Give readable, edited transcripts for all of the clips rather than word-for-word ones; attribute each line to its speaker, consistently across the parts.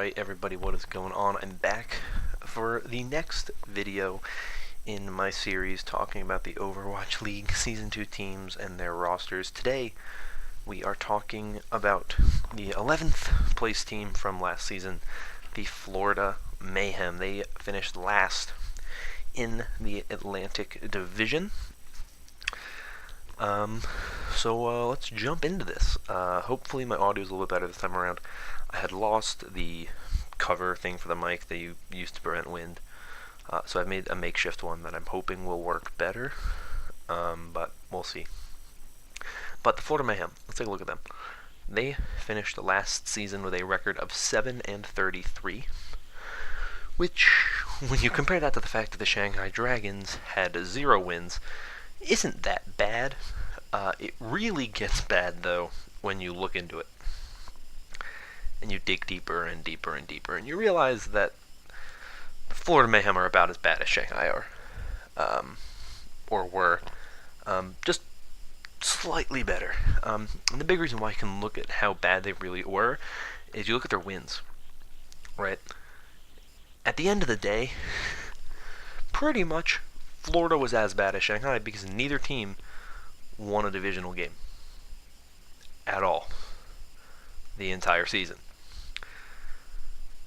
Speaker 1: Alright everybody, what is going on? I'm back for the next video in my series talking about the Overwatch League Season 2 teams and their rosters. Today we are talking about the 11th place team from last season, the Florida Mayhem. They finished last in the Atlantic Division. So let's jump into this. Hopefully my audio is a little bit better this time around. I had lost the cover thing for the mic that you used to prevent wind, so I've made a makeshift one that I'm hoping will work better, but we'll see. But the Florida Mayhem, let's take a look at them. They finished last season with a record of 7-33, which, when you compare that to the fact that the Shanghai Dragons had 0 wins, isn't that bad. It really gets bad, though, when you look into it. And you dig deeper and deeper and deeper, and you realize that the Florida Mayhem are about as bad as Shanghai are. Or were. Just slightly better. And the big reason why you can look at how bad they really were is you look at their wins. Right? At the end of the day, pretty much Florida was as bad as Shanghai because neither team won a divisional game. At all. The entire season.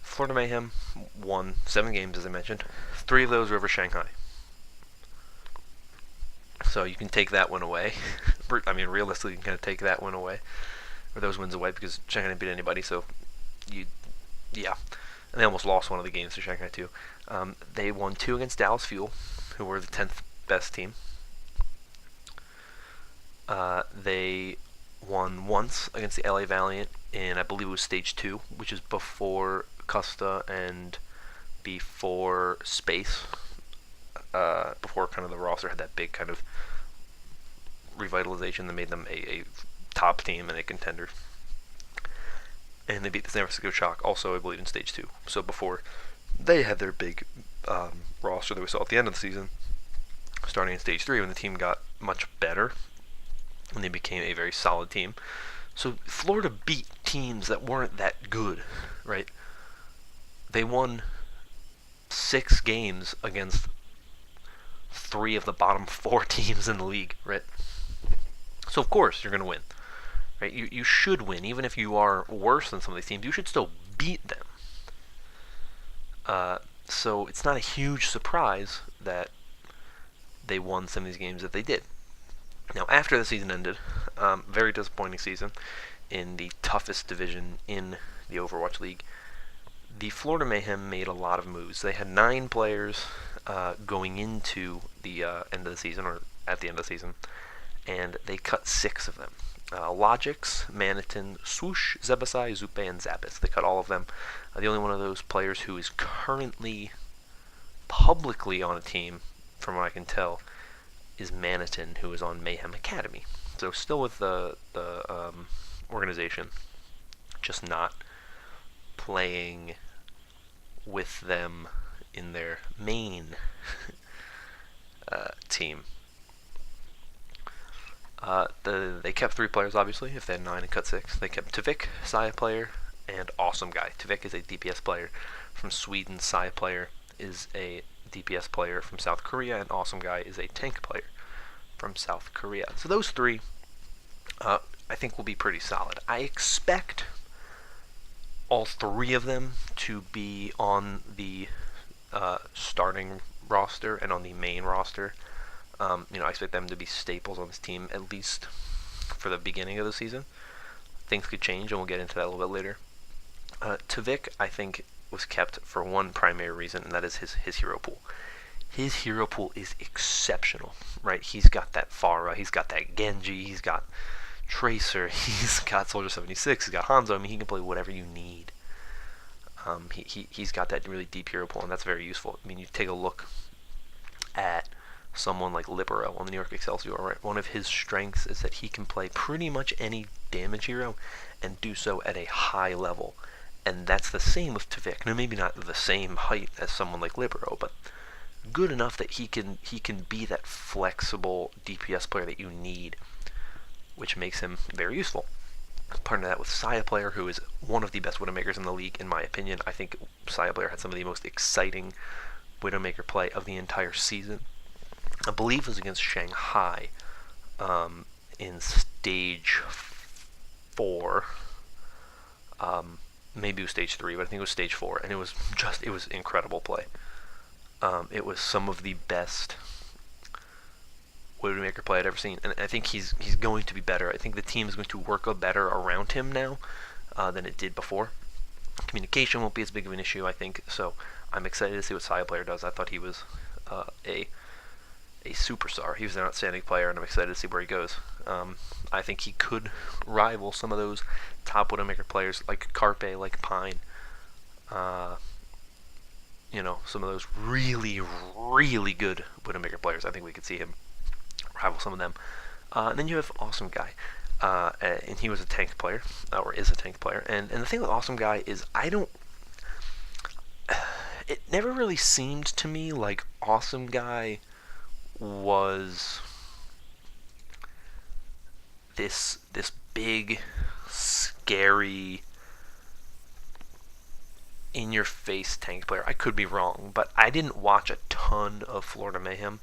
Speaker 1: Florida Mayhem won 7 games, as I mentioned. 3 of those were over Shanghai. So you can take that one away. I mean, realistically, you can kind of take that one away. Or those wins away, because Shanghai didn't beat anybody, so yeah. And they almost lost one of the games to Shanghai, too. They won 2 against Dallas Fuel, who were the 10th best team. They won once against the LA Valiant in, I believe it was Stage 2, which is before Custa and before Space, before kind of the roster had that big kind of revitalization that made them a top team and a contender. And they beat the San Francisco Shock, also I believe in Stage 2, so before they had their big roster that we saw at the end of the season, starting in Stage 3 when the team got much better and they became a very solid team. So Florida beat teams that weren't that good, right? They won 6 games against 3 of the bottom 4 teams in the league, right? So of course you're going to win, right? You should win, even if you are worse than some of these teams. You should still beat them. So it's not a huge surprise that they won some of these games that they did. Now, after the season ended, very disappointing season in the toughest division in the Overwatch League, the Florida Mayhem made a lot of moves. They had 9 players going into the end of the season, or at the end of the season, and they cut 6 of them. Logix, Manitin, Swoosh, Zebasai, Zupe, and Zappis. They cut all of them. The only one of those players who is currently publicly on a team, from what I can tell, is Manitin, who is on Mayhem Academy. So still with the organization, just not playing with them in their main team. They kept 3 players, obviously. If they had 9 and cut 6, they kept Tvik, Saya player, and Awesome Guy. Tvik is a DPS player from Sweden. Saya player is a DPS player from South Korea, and Awesome Guy is a tank player from South Korea. So those 3, I think, will be pretty solid. I expect all 3 of them to be on the starting roster and on the main roster. I expect them to be staples on this team, at least for the beginning of the season. Things could change, and we'll get into that a little bit later. Tvik, I think, was kept for one primary reason, and that is his hero pool. His hero pool is exceptional, right? He's got that Pharah, he's got that Genji, he's got Tracer, he's got Soldier 76, he's got Hanzo. I mean, he can play whatever you need. He's got that really deep hero pool, and that's very useful. I mean, you take a look at someone like Libero on the New York Excelsior, right? One of his strengths is that he can play pretty much any damage hero and do so at a high level. And that's the same with Tvik. Now, maybe not the same height as someone like Libero, but good enough that he can be that flexible DPS player that you need, which makes him very useful. Partner that with Saya Player, who is one of the best Widowmakers in the league, in my opinion. I think Saya Player had some of the most exciting Widowmaker play of the entire season. I believe it was against Shanghai in stage 4. Maybe it was stage 3, but I think it was stage 4, and it was incredible play. It was some of the best Widowmaker play I'd ever seen, and I think he's going to be better. I think the team is going to work better around him now than it did before. Communication won't be as big of an issue, I think, so I'm excited to see what Saya Player does. I thought he was a superstar. He was an outstanding player, and I'm excited to see where he goes. I think he could rival some of those top Widowmaker players like Carpe, like Pine. Some of those really, really good Widowmaker players. I think we could see him rival some of them. And then you have Awesome Guy. And he was a tank player, or is a tank player. And the thing with Awesome Guy is it never really seemed to me like Awesome Guy was this big, scary, in-your-face tank player. I could be wrong, but I didn't watch a ton of Florida Mayhem.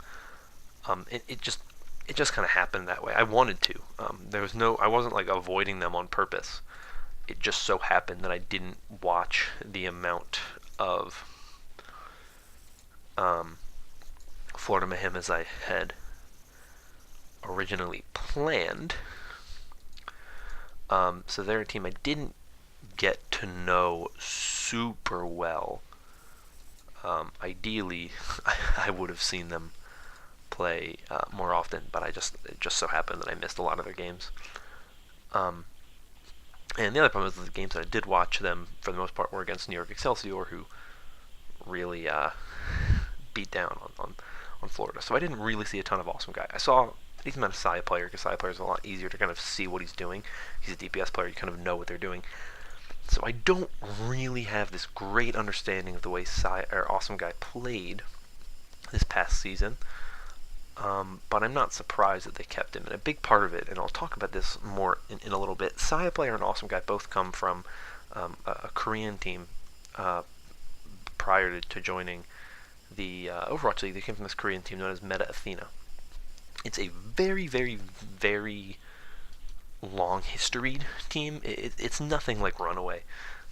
Speaker 1: It just kind of happened that way. I wanted to. I wasn't like avoiding them on purpose. It just so happened that I didn't watch the amount of Florida Mayhem as I had originally planned. So they're a team I didn't get to know super well. Ideally, I would have seen them play more often, but it just so happened that I missed a lot of their games. And the other problem is that the games that I did watch them, for the most part, were against New York Excelsior, who really beat down on Florida. So I didn't really see a ton of Awesome Guy. I saw a decent amount of Saya Player, because Saya Player is a lot easier to kind of see what he's doing. He's a DPS player, you kind of know what they're doing. So I don't really have this great understanding of the way Awesome Guy played this past season. But I'm not surprised that they kept him. And a big part of it, and I'll talk about this more in a little bit, Saya Player and Awesome Guy both come from a Korean team prior to joining the Overwatch League. They came from this Korean team known as Meta Athena. It's a very, very, very long historied team. It's nothing like Runaway,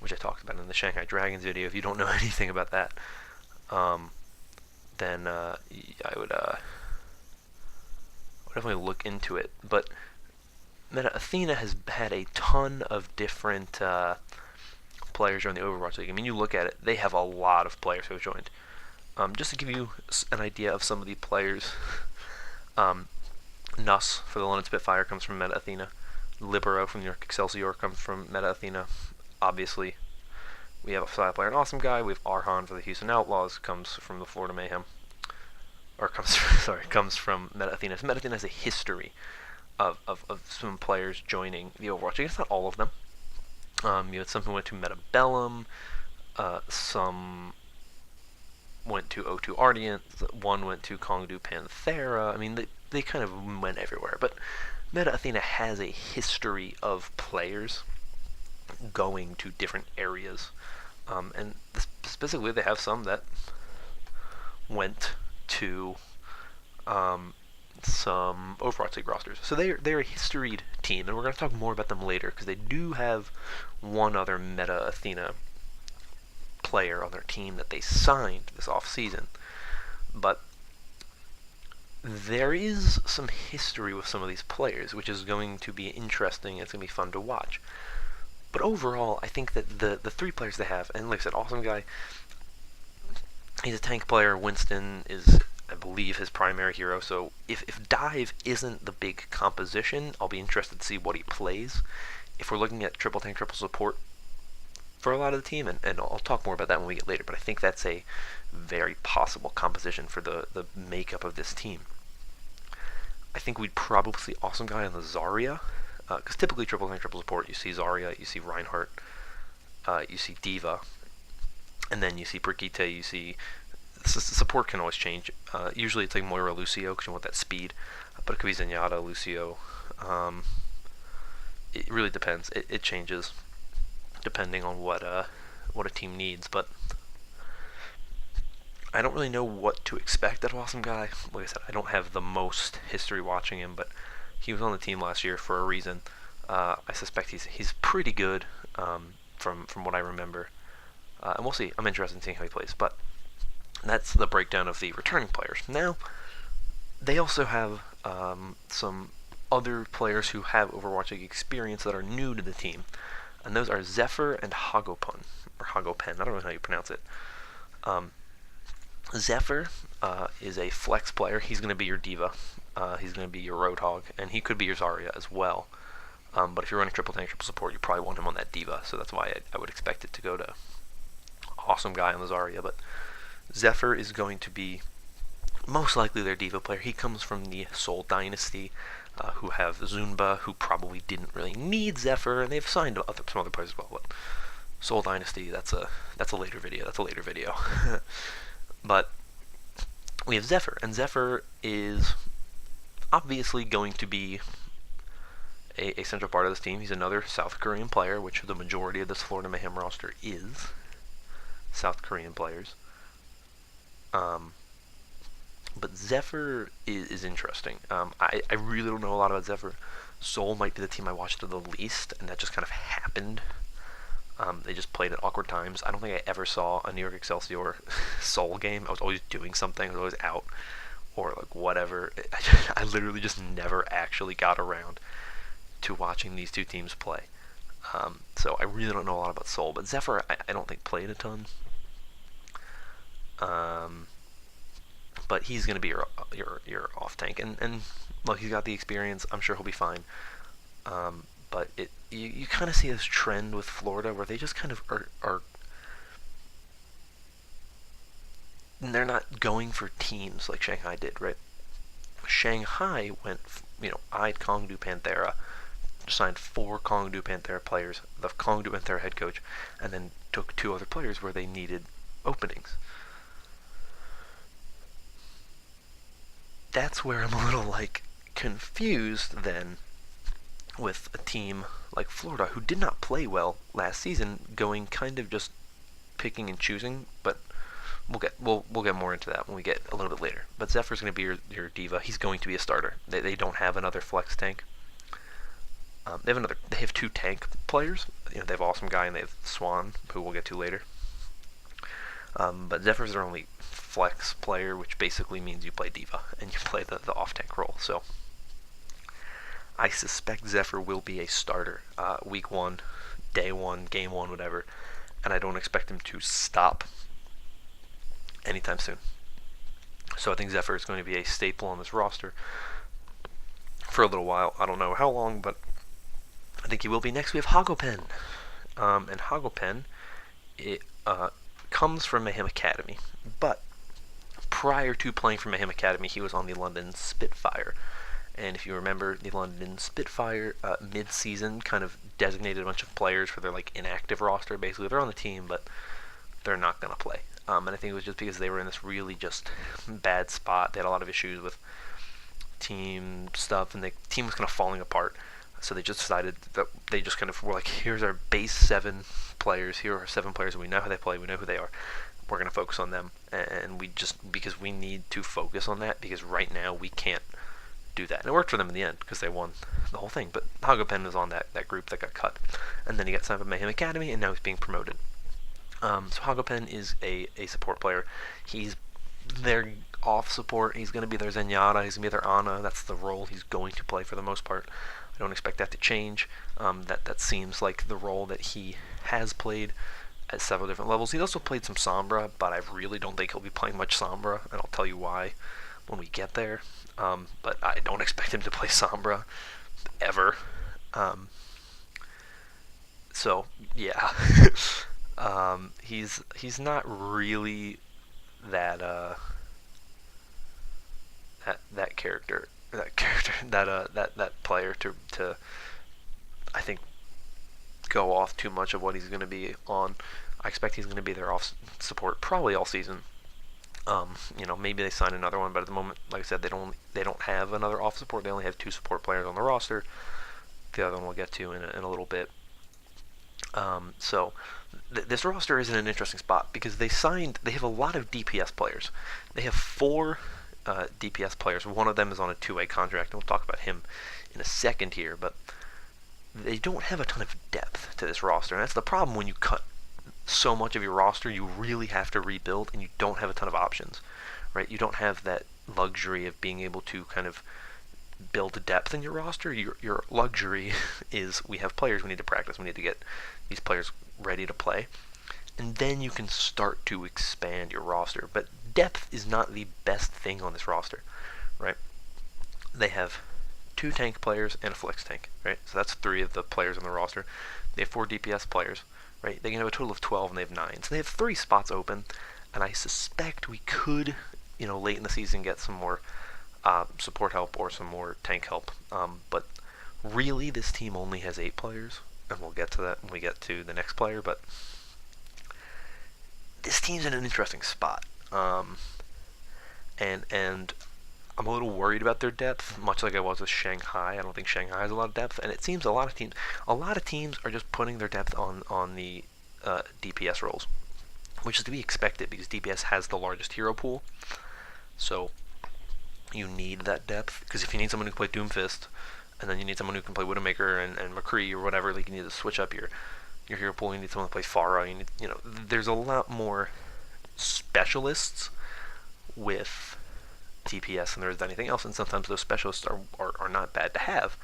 Speaker 1: which I talked about in the Shanghai Dragons video. If you don't know anything about that, then I would definitely look into it. But Meta Athena has had a ton of different players join the Overwatch League. I mean, you look at it, they have a lot of players who have joined. Just to give you an idea of some of the players, Nuss for the London Spitfire comes from Meta Athena. Libero from New York Excelsior comes from Meta Athena. Obviously, we have a Saya Player, an Awesome Guy. We have Arhan for the Houston Outlaws, comes from the Florida Mayhem. Comes from Meta Athena. So Meta Athena has a history of some players joining the Overwatch League. It's not all of them. You had some who went to Meta Bellum, some went to O2 Ardiant, one went to Kongdu Panthera. I mean, they kind of went everywhere. But Meta Athena has a history of players going to different areas. And specifically, they have some that went to some Overwatch League rosters. So they're a historied team, and we're going to talk more about them later, because they do have one other Meta Athena player on their team that they signed this off-season. But there is some history with some of these players, which is going to be interesting. It's going to be fun to watch. But overall, I think that the three players they have, and like I said, Awesome Guy, he's a tank player. Winston is, I believe, his primary hero. So if Dive isn't the big composition, I'll be interested to see what he plays. If we're looking at triple tank, triple support for a lot of the team, and I'll talk more about that when we get later, but I think that's a very possible composition for the makeup of this team. I think we'd probably see Awesome Guy on the Zarya, because typically triple tank, triple support, you see Zarya, you see Reinhardt, you see Diva, and then you see Brigitte, you see... support can always change. Usually it's like Moira Lucio, because you want that speed, but it could be Zenyatta, Lucio. it really depends. It changes depending on what a team needs, but I don't really know what to expect out of Awesome Guy. Like I said, I don't have the most history watching him, but he was on the team last year for a reason. I suspect he's pretty good from what I remember, and we'll see. I'm interested in seeing how he plays, but that's the breakdown of the returning players. Now, they also have some other players who have Overwatch League experience that are new to the team, and those are Zephyr and Hagopen, or Hagopen. I don't know how you pronounce it. Zephyr is a flex player. He's going to be your diva. He's going to be your Roadhog, and he could be your Zarya as well. But if you're running triple tank, triple support, you probably want him on that diva, so that's why I would expect it to go to Awesome Guy on the Zarya. But Zephyr is going to be most likely their diva player. He comes from the Seoul Dynasty, who have Zunba, who probably didn't really need Zephyr, and they've signed some other players as well. But Seoul Dynasty, that's a later video. But we have Zephyr, and Zephyr is obviously going to be a central part of this team. He's another South Korean player, which the majority of this Florida Mayhem roster is South Korean players. But Zephyr is interesting. I really don't know a lot about Zephyr. Seoul might be the team I watched the least, and that just kind of happened. They just played at awkward times. I don't think I ever saw a New York Excelsior Seoul game. I was always doing something. I was always out or like whatever. I literally just never actually got around to watching these two teams play. So I really don't know a lot about Seoul. But Zephyr, I don't think played a ton. But he's going to be your off tank, and look, he's got the experience. I'm sure he'll be fine. But you kind of see this trend with Florida where they just kind of are they're not going for teams like Shanghai did, right? Shanghai went, eyed Kongdu Panthera, signed 4 Kongdu Panthera players, the Kongdu Panthera head coach, and then took 2 other players where they needed openings. That's where I'm a little confused then with a team like Florida, who did not play well last season, going kind of just picking and choosing. But we'll get more into that when we get a little bit later. But Zephyr's going to be your diva. He's going to be a starter. They don't have another flex tank. They have 2 tank players. They have Awesome Guy and they have Swan, who we'll get to later. But Zephyr's their only flex player, which basically means you play diva and you play the off tank role. So I suspect Zephyr will be a starter week 1, day 1, game 1, whatever, and I don't expect him to stop anytime soon. So I think Zephyr is going to be a staple on this roster for a little while. I don't know how long, but I think he will be. Next we have Hagopen, and Hagopen comes from Mayhem Academy, but prior to playing for Mayhem Academy, he was on the London Spitfire. And if you remember, the London Spitfire mid-season kind of designated a bunch of players for their inactive roster. Basically, they're on the team, but they're not going to play. And I think it was just because they were in this really just bad spot. They had a lot of issues with team stuff, and the team was kind of falling apart. So they just decided that they just kind of were like, here's our base 7 players. Here are 7 players. We know how they play. We know who they are. We're going to focus on them. And because we need to focus on that, because right now we can't do that. And it worked for them in the end because they won the whole thing. But Hagopen was on that group that got cut. And then he got signed by Mayhem Academy, and now he's being promoted. So Hagopen is a support player. He's their off support. He's going to be their Zenyatta. He's going to be their Ana. That's the role he's going to play for the most part. I don't expect that to change. That seems like the role that he has played at several different levels. He's also played some Sombra, but I really don't think he'll be playing much Sombra, and I'll tell you why when we get there. But I don't expect him to play Sombra ever. So yeah, he's not really that character. That player to I think go off too much of what he's going to be on. I expect he's going to be their off support probably all season. Maybe they sign another one, but at the moment, like I said, they don't have another off support. They only have 2 support players on the roster. The other one we'll get to in a little bit. So this roster is in an interesting spot because they have a lot of DPS players. They have 4 DPS players. One of them is on a 2-way contract, and we'll talk about him in a second here, but they don't have a ton of depth to this roster, and that's the problem when you cut so much of your roster. You really have to rebuild, and you don't have a ton of options, right? You don't have that luxury of being able to kind of build depth in your roster. Your luxury is we have players, we need to practice, we need to get these players ready to play, and then you can start to expand your roster. But depth is not the best thing on this roster, right? They have 2 tank players and a flex tank, right? So that's 3 of the players on the roster. They have 4 DPS players, right? They can have a total of 12, and they have 9. So they have 3 spots open, and I suspect we could, late in the season get some more support help or some more tank help. But really, this team only has 8 players, and we'll get to that when we get to the next player. But this team's in an interesting spot, and I'm a little worried about their depth, much like I was with Shanghai. I don't think Shanghai has a lot of depth, and it seems a lot of teams are just putting their depth on the DPS roles, which is to be expected because DPS has the largest hero pool. So you need that depth, because if you need someone who can play Doomfist, and then you need someone who can play Widowmaker and McCree or whatever, like, you need to switch up your hero pool. You need someone to play Pharah. There's a lot more specialists with DPS than there is anything else, and sometimes those specialists are not bad to have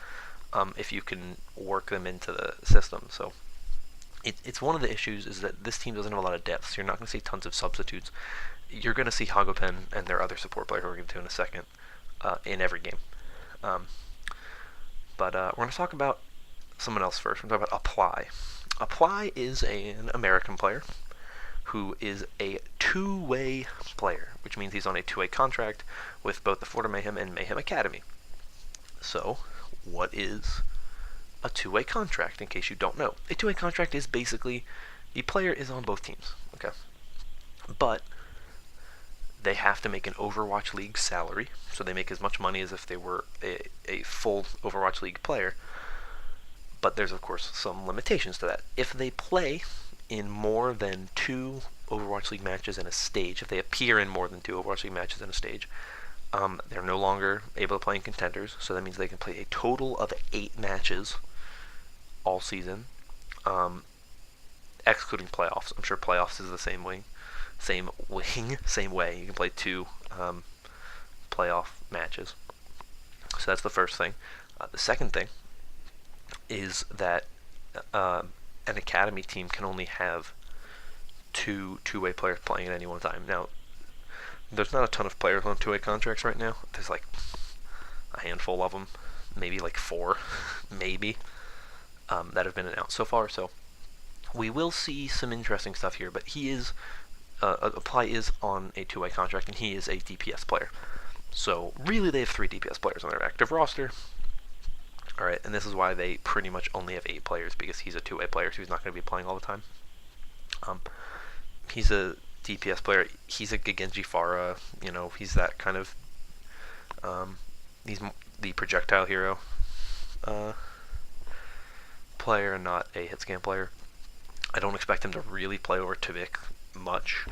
Speaker 1: if you can work them into the system. So it's one of the issues is that this team doesn't have a lot of depth, so you're not going to see tons of substitutes. You're going to see Hagopen and their other support player, who we're going to in a second, in every game. But we're going to talk about someone else first. We're going to talk about Apply. Apply is an American player who is a 2-way player, which means he's on a 2-way contract with both the Florida Mayhem and Mayhem Academy. So, what is a 2-way contract, in case you don't know? A 2-way contract is basically the player is on both teams, okay? But they have to make an Overwatch League salary, so they make as much money as if they were a full Overwatch League player. But there's, of course, some limitations to that. If they play in more than 2 Overwatch League matches in a stage, if they appear in more than 2 Overwatch League matches in a stage, they're no longer able to play in contenders, so that means they can play a total of 8 matches all season, excluding playoffs. I'm sure playoffs is the same way. You can play 2 playoff matches. So that's the first thing. The second thing is that an academy team can only have 2 2-way players playing at any one time. Now, there's not a ton of players on 2-way contracts right now. There's like a handful of them, maybe like 4, maybe, that have been announced so far. So we will see some interesting stuff here. But he is Apply is on a 2-way contract, and he is a DPS player. So really, they have 3 DPS players on their active roster. All right, and this is why they pretty much only have 8 players, because he's a 2-way player, so he's not going to be playing all the time. He's a DPS player. He's a Genji Pharah. He's that kind of. He's the projectile hero player, not a hit scan player. I don't expect him to really play over Tvik much.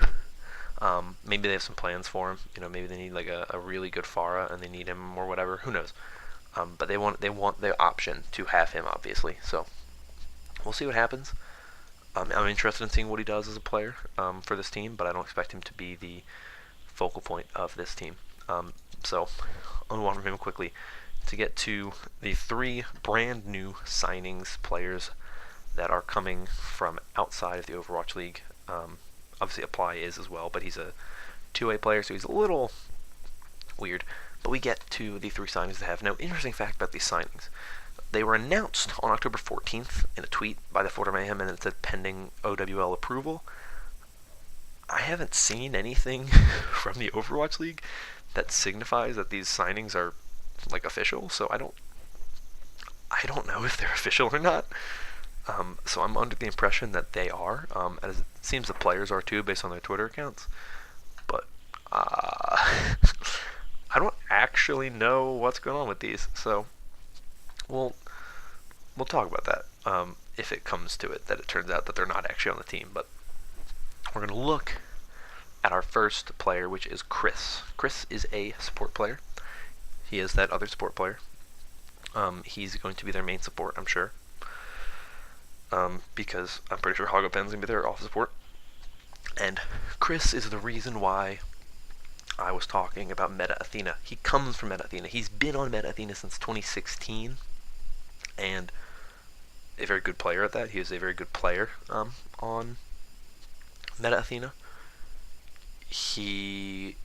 Speaker 1: Maybe they have some plans for him. Maybe they need like a really good Pharah and they need him or whatever. Who knows? But they want the option to have him, obviously. So we'll see what happens. I'm interested in seeing what he does as a player for this team, but I don't expect him to be the focal point of this team. So I'll move on from him quickly to get to the 3 brand new signings, players that are coming from outside of the Overwatch League. Obviously Apply is as well, but he's a 2-way player, so he's a little weird. But we get to the 3 signings they have. Now, interesting fact about these signings. They were announced on October 14th in a tweet by the Florida Mayhem, and it said pending OWL approval. I haven't seen anything from the Overwatch League that signifies that these signings are like official, so I don't know if they're official or not. So I'm under the impression that they are, as it seems the players are too, based on their Twitter accounts. But I don't actually know what's going on with these, so we'll we'll talk about that if it comes to it, that it turns out that they're not actually on the team. But we're going to look at our first player, which is Chris. Chris is a support player. He is that other support player. He's going to be their main support, I'm sure. Because I'm pretty sure Hogopen's going to be their off support. And Chris is the reason why I was talking about Meta Athena. He comes from Meta Athena. He's been on Meta Athena since 2016, and a very good player at that. He is a very good player on Meta Athena. He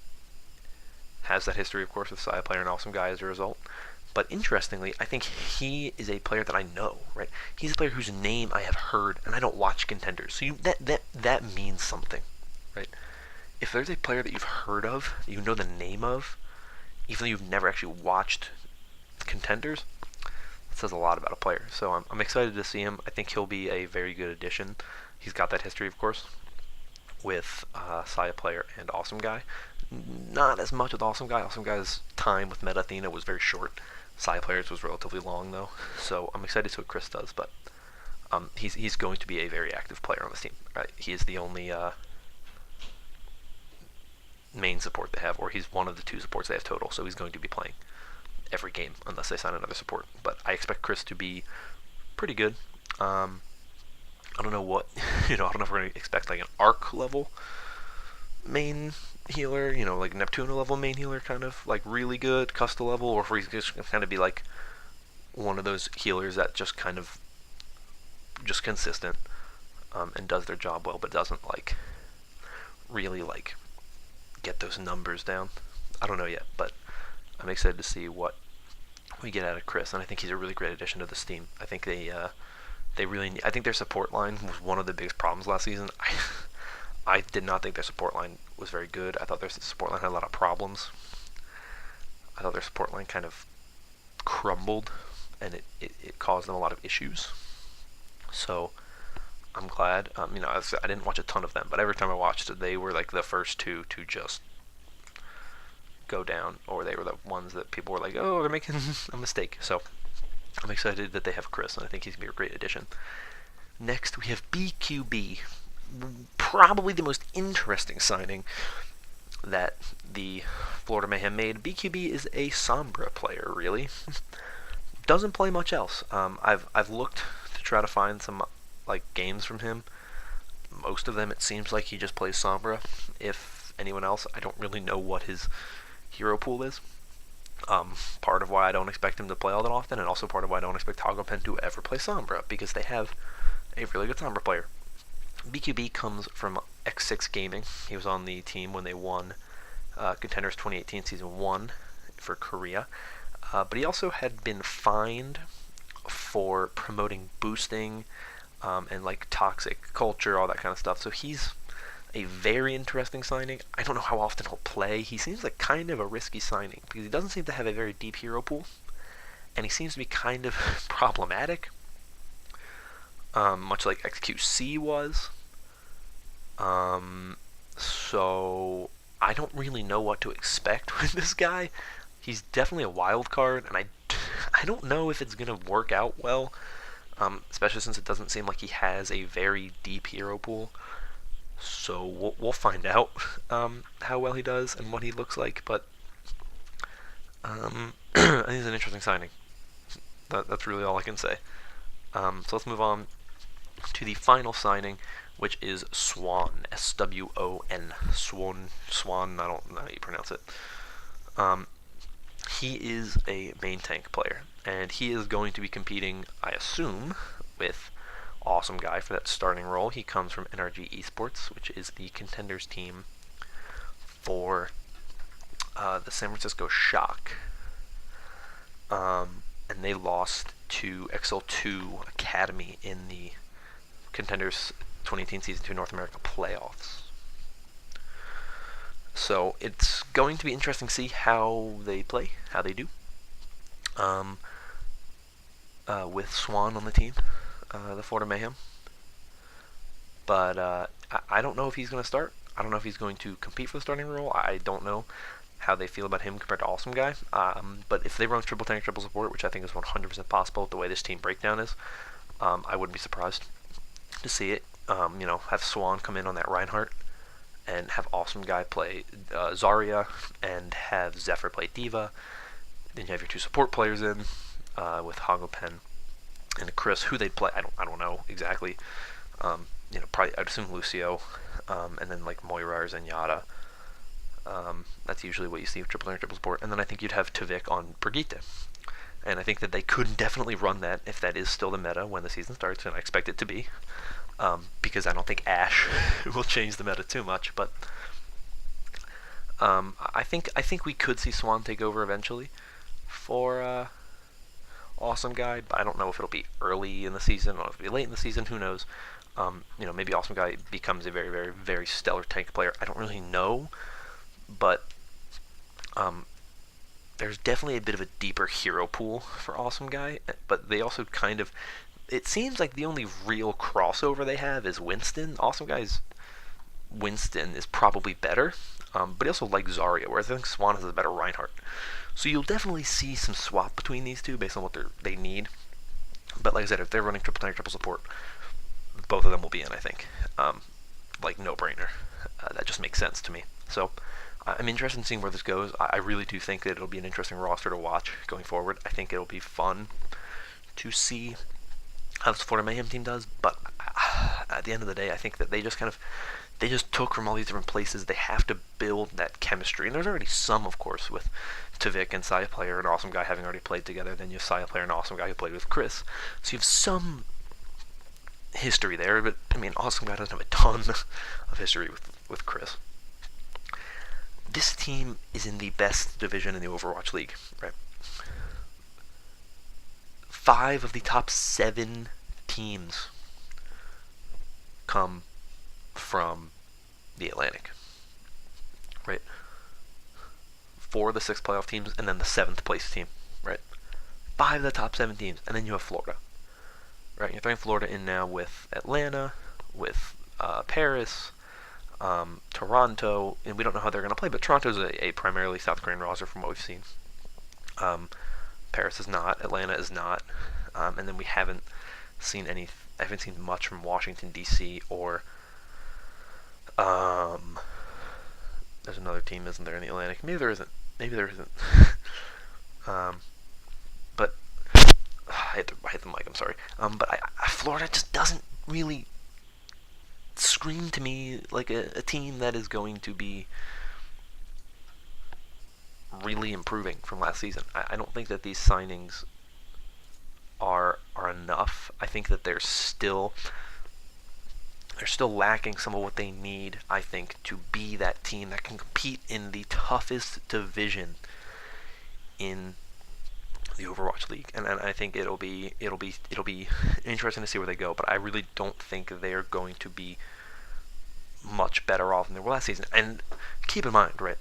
Speaker 1: has that history, of course, with Saya player and awesome guy as a result. But interestingly, I think he is a player that I know, right? He's a player whose name I have heard, and I don't watch contenders. So that means something, right? If there's a player that you've heard of, that you know the name of, even though you've never actually watched contenders, it says a lot about a player. So I'm excited to see him. I think he'll be a very good addition. He's got that history, of course, with Saya player and awesome guy. Not as much with awesome guy. Awesome guy's time with Meta Athena was very short. Saya players was relatively long, though. So I'm excited to see what Chris does, but he's going to be a very active player on this team. Right? He is the only main support they have, or he's one of the 2 supports they have total, so he's going to be playing every game unless they sign another support. But I expect Chris to be pretty good. I don't know what, I don't know if we're going to expect like an arc level main healer, like Neptuna level main healer, kind of like really good, Custa level, or if he's just going to kind of be like one of those healers that just kind of just consistent and does their job well, but doesn't like really like get those numbers down. I don't know yet, but I'm excited to see what we get out of Chris, and I think he's a really great addition to this team. I think I think their support line was one of the biggest problems last season. I did not think their support line was very good. I thought their support line had a lot of problems. I thought their support line kind of crumbled, and it caused them a lot of issues. So I'm glad. I didn't watch a ton of them, but every time I watched it, they were like the first 2 to just go down, or they were the ones that people were like, oh, they're making a mistake. So I'm excited that they have Chris, and I think he's going to be a great addition. Next, we have BQB. Probably the most interesting signing that the Florida Mayhem made. BQB is a Sombra player, really. Doesn't play much else. I've looked to try to find some like games from him. Most of them, it seems like he just plays Sombra. If anyone else, I don't really know what his hero pool is. Part of why I don't expect him to play all that often, and also part of why I don't expect Hogopen to ever play Sombra, because they have a really good Sombra player. BQB comes from X6 Gaming. He was on the team when they won Contenders 2018 Season 1 for Korea. But he also had been fined for promoting boosting and like toxic culture, all that kind of stuff. So he's a very interesting signing. I don't know how often he'll play. He seems like kind of a risky signing because he doesn't seem to have a very deep hero pool, and he seems to be kind of problematic, much like XQC was. So I don't really know what to expect with this guy. He's definitely a wild card, and I don't know if it's gonna work out well, especially since it doesn't seem like he has a very deep hero pool. So we'll find out how well he does and what he looks like, but I think he's an interesting signing. That's really all I can say. So let's move on to the final signing, which is Swan, S-W-O-N, Swan, I don't know how you pronounce it. He is a main tank player, and he is going to be competing, I assume, with Awesome Guy for that starting role. He comes from NRG Esports, which is the contenders team for the San Francisco Shock. And they lost to XL2 Academy in the Contenders 2018 Season 2 North America playoffs. So it's going to be interesting to see how they play, how they do. With Swan on the team, the Florida Mayhem. But I don't know if he's going to start. I don't know if he's going to compete for the starting role. I don't know. how they feel about him compared to Awesome Guy. But if they run triple tank, triple support, which I think is 100% possible with the way this team breakdown is, I wouldn't be surprised to see it. Have Swan come in on that Reinhardt, and have Awesome Guy play Zarya, and have Zephyr play D.Va. Then you have your two support players in with Hagopen and Chris. Who they'd play, I don't know exactly. Probably I'd assume Lucio, and then like Moira or Zenyatta. That's usually what you see with triple tank, triple support. And then I think you'd have Tvik on Brigitte. And I think that they could definitely run that if that is still the meta when the season starts, and I expect it to be. Because I don't think Ashe will change the meta too much, but I think we could see Swan take over eventually for Awesome Guy, but I don't know if it'll be early in the season, I don't know if it'll be late in the season, who knows. Maybe Awesome Guy becomes a very, very, very stellar tank player. I don't really know, but there's definitely a bit of a deeper hero pool for Awesome Guy, but they also kind of, it seems like the only real crossover they have is Winston. Awesome Guy's Winston is probably better, but he also likes Zarya, whereas I think Swan has a better Reinhardt. So you'll definitely see some swap between these two based on what they need. But like I said, if they're running triple tank, triple support, both of them will be in, I think. No-brainer. That just makes sense to me. So I'm interested in seeing where this goes. I really do think that it'll be an interesting roster to watch going forward. I think it'll be fun to see how this Florida Mayhem team does, but at the end of the day, I think that they just took from all these different places. They have to build that chemistry, and there's already some, of course, with Tvik and Saya Player and Awesome Guy having already played together. Then you have Saya Player and Awesome Guy who played with Chris, so you have some history there. But I mean, Awesome Guy doesn't have a ton of history with Chris. This team is in the best division in the Overwatch League, right? 5 of the top 7 teams come from the Atlantic, right? 4 of the 6 playoff teams, and then the 7th place team, right? 5 of the top 7 teams, and then you have Florida, right? You're throwing Florida in now with Atlanta, with Paris, Toronto, and we don't know how they're going to play, but Toronto's a primarily South Korean roster from what we've seen. Paris is not, Atlanta is not, and then we haven't seen much from Washington D.C. or there's another team, isn't there, in the Atlantic? Maybe there isn't. But I hit the mic. I'm sorry. But Florida just doesn't really scream to me like a team that is going to be really improving from last season. I don't think that these signings are enough. I think that they're still lacking some of what they need, I think, to be that team that can compete in the toughest division in the Overwatch League. And I think it'll be interesting to see where they go, but I really don't think they're going to be much better off than they were last season. And keep in mind, right,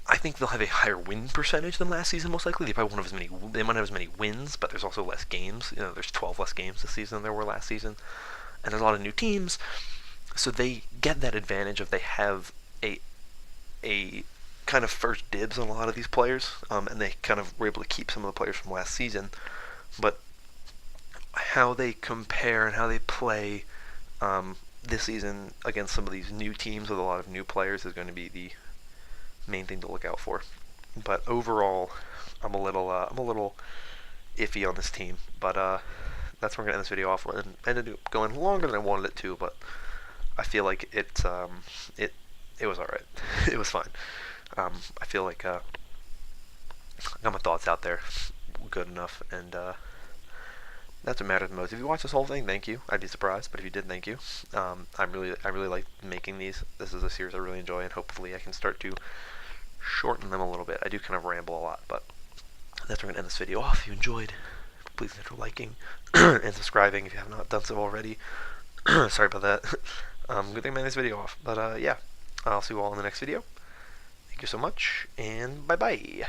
Speaker 1: I think they'll have a higher win percentage than last season, most likely. They probably won't have as many. They might have as many wins, but there's also less games. There's 12 less games this season than there were last season, and there's a lot of new teams, so they get that advantage of they have a kind of first dibs on a lot of these players, and they kind of were able to keep some of the players from last season. But how they compare and how they play this season against some of these new teams with a lot of new players is going to be the main thing to look out for. But overall, I'm a little iffy on this team. But that's where I'm gonna end this video off. It ended up going longer than I wanted it to, but I feel like it was alright. It was fine. I feel like I got my thoughts out there good enough, and that's what matters most. If you watch this whole thing, thank you. I'd be surprised, but if you did, thank you. I really like making these. This is a series I really enjoy, and hopefully I can start to shorten them a little bit. I do kind of ramble a lot, but that's where I'm going to end this video off. If you enjoyed, please consider liking and subscribing if you have not done so already. Sorry about that. Good thing I made this video off. But yeah, I'll see you all in the next video. Thank you so much, and bye-bye.